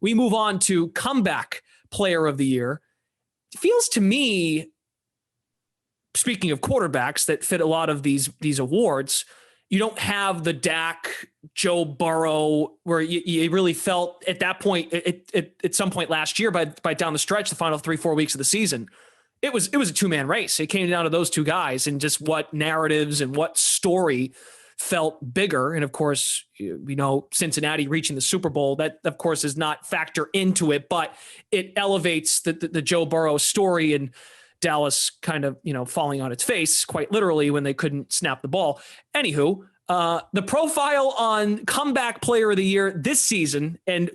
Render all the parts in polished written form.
We move on to comeback player of the year. It feels to me, speaking of quarterbacks that fit a lot of these awards, you don't have the Dak, Joe Burrow, where you really felt at that point, at some point last year, by down the stretch, the final 3-4 weeks of the season, it was a two-man race. It came down to those two guys and just what narratives and what story felt bigger. And of course, Cincinnati reaching the Super Bowl, that of course is not factor into it, but it elevates the Joe Burrow story, and Dallas kind of, falling on its face quite literally when they couldn't snap the ball. Anywho, the profile on comeback player of the year this season and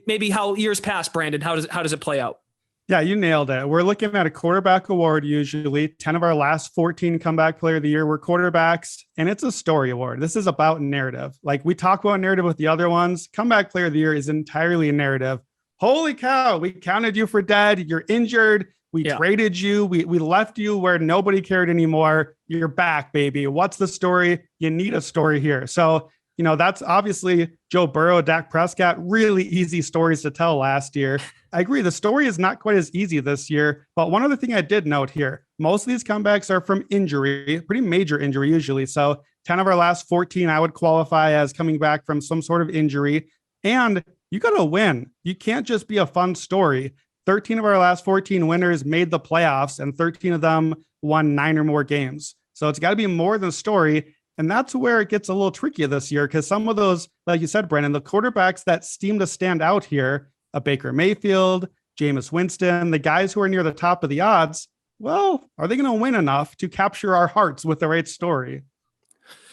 maybe how years past, Brandon, how does it play out? Yeah, you nailed it. We're looking at a quarterback award. Usually 10 of our last 14 comeback player of the year were quarterbacks, and it's a story award. This is about narrative. Like we talk about narrative with the other ones. Comeback player of the year is entirely a narrative. Holy cow, we counted you for dead. You're injured. We traded you. We left you where nobody cared anymore. You're back, baby. What's the story? You need a story here. So, that's obviously Joe Burrow, Dak Prescott, really easy stories to tell last year. I agree. The story is not quite as easy this year. But one other thing I did note here, most of these comebacks are from injury, pretty major injury usually. So 10 of our last 14, I would qualify as coming back from some sort of injury. And you got to win. You can't just be a fun story. 13 of our last 14 winners made the playoffs, and 13 of them won 9 or more games. So it's got to be more than a story. And that's where it gets a little tricky this year, because some of those, like you said, Brandon, the quarterbacks that seem to stand out here, a Baker Mayfield, Jameis Winston, the guys who are near the top of the odds, well, are they going to win enough to capture our hearts with the right story?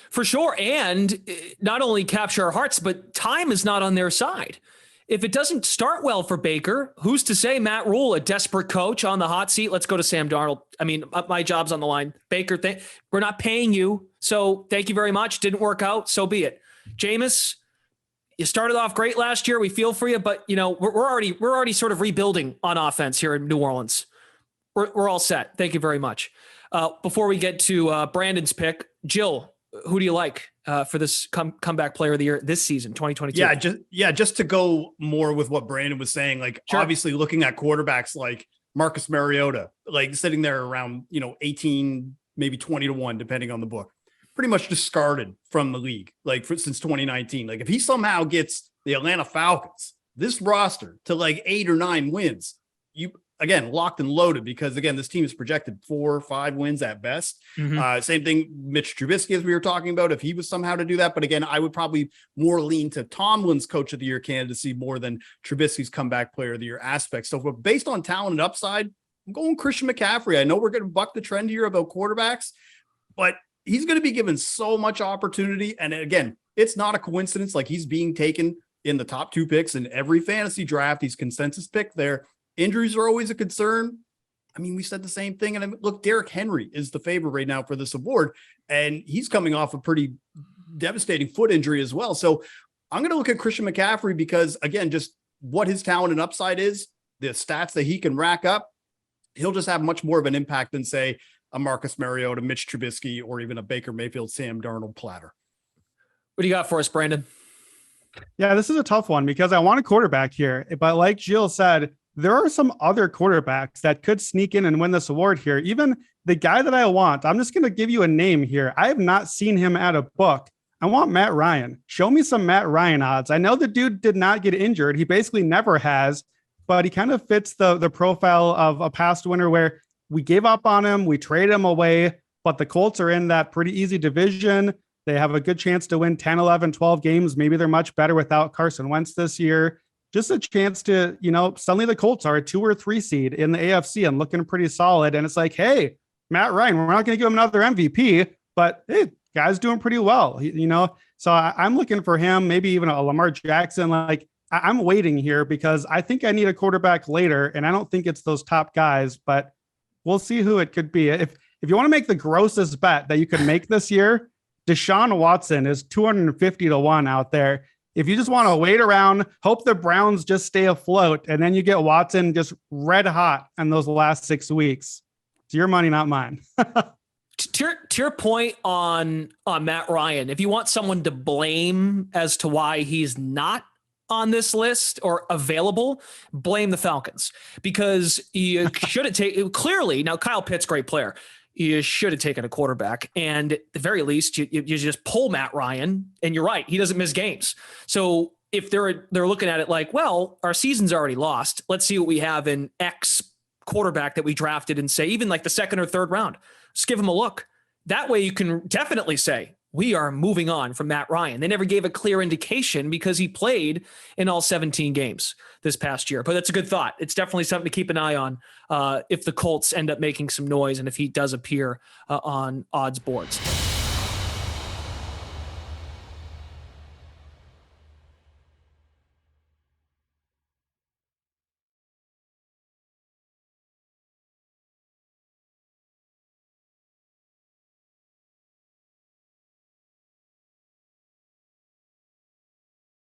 For sure. And not only capture our hearts, but time is not on their side. If it doesn't start well for Baker, who's to say Matt Rule, a desperate coach on the hot seat? Let's go to Sam Darnold. I mean, my job's on the line. Baker, we're not paying you, so thank you very much. Didn't work out, so be it. Jameis, you started off great last year. We feel for you, but we're already sort of rebuilding on offense here in New Orleans. We're all set. Thank you very much. Before we get to Brandon's pick, Jill, who do you like for this comeback player of the year this season, 2022? Just to go more with what Brandon was saying, obviously looking at quarterbacks like Marcus Mariota, like sitting there around, 18, maybe 20 to 1, depending on the book, pretty much discarded from the league, since 2019. Like if he somehow gets the Atlanta Falcons, this roster to 8 or 9 wins, again, locked and loaded, because again, this team is projected 4 or 5 wins at best. Mm-hmm. Same thing, Mitch Trubisky, as we were talking about, if he was somehow to do that. But again, I would probably more lean to Tomlin's coach of the year candidacy more than Trubisky's comeback player of the year aspect. So based on talent and upside, I'm going Christian McCaffrey. I know we're going to buck the trend here about quarterbacks, but he's going to be given so much opportunity. And again, it's not a coincidence. He's being taken in the top 2 picks in every fantasy draft. He's consensus pick there. Injuries are always a concern. I mean, we said the same thing. And look, Derrick Henry is the favorite right now for this award, and he's coming off a pretty devastating foot injury as well. So I'm going to look at Christian McCaffrey because, again, just what his talent and upside is, the stats that he can rack up, he'll just have much more of an impact than, say, a Marcus Mariota, Mitch Trubisky, or even a Baker Mayfield, Sam Darnold platter. What do you got for us, Brandon? Yeah, this is a tough one because I want a quarterback here. But like Jill said, there are some other quarterbacks that could sneak in and win this award here. Even the guy that I want, I'm just going to give you a name here. I have not seen him at a book. I want Matt Ryan. Show me some Matt Ryan odds. I know the dude did not get injured. He basically never has, but he kind of fits the profile of a past winner where we gave up on him. We traded him away, but the Colts are in that pretty easy division. They have a good chance to win 10, 11, 12 games. Maybe they're much better without Carson Wentz this year. Just a chance to, suddenly the Colts are a 2 or 3 seed in the AFC and looking pretty solid. And it's like, hey, Matt Ryan, we're not going to give him another MVP, but hey, guy's doing pretty well, So I'm looking for him, maybe even a Lamar Jackson. I'm waiting here because I think I need a quarterback later, and I don't think it's those top guys, but we'll see who it could be. If you want to make the grossest bet that you could make this year, Deshaun Watson is 250 to 1 out there. If you just want to wait around, hope the Browns just stay afloat, and then you get Watson just red hot in those last 6 weeks. It's your money, not mine. To your point on Matt Ryan, if you want someone to blame as to why he's not on this list or available, blame the Falcons, because you should have taken, clearly, now Kyle Pitt's a great player. You should have taken a quarterback, and at the very least, you just pull Matt Ryan, and you're right, he doesn't miss games. So if they're looking at it like, well, our season's already lost, let's see what we have in X quarterback that we drafted, and say even like the second or third round, just give him a look. That way you can definitely say, we are moving on from Matt Ryan. They never gave a clear indication because he played in all 17 games this past year. But that's a good thought. It's definitely something to keep an eye on if the Colts end up making some noise and if he does appear on odds boards.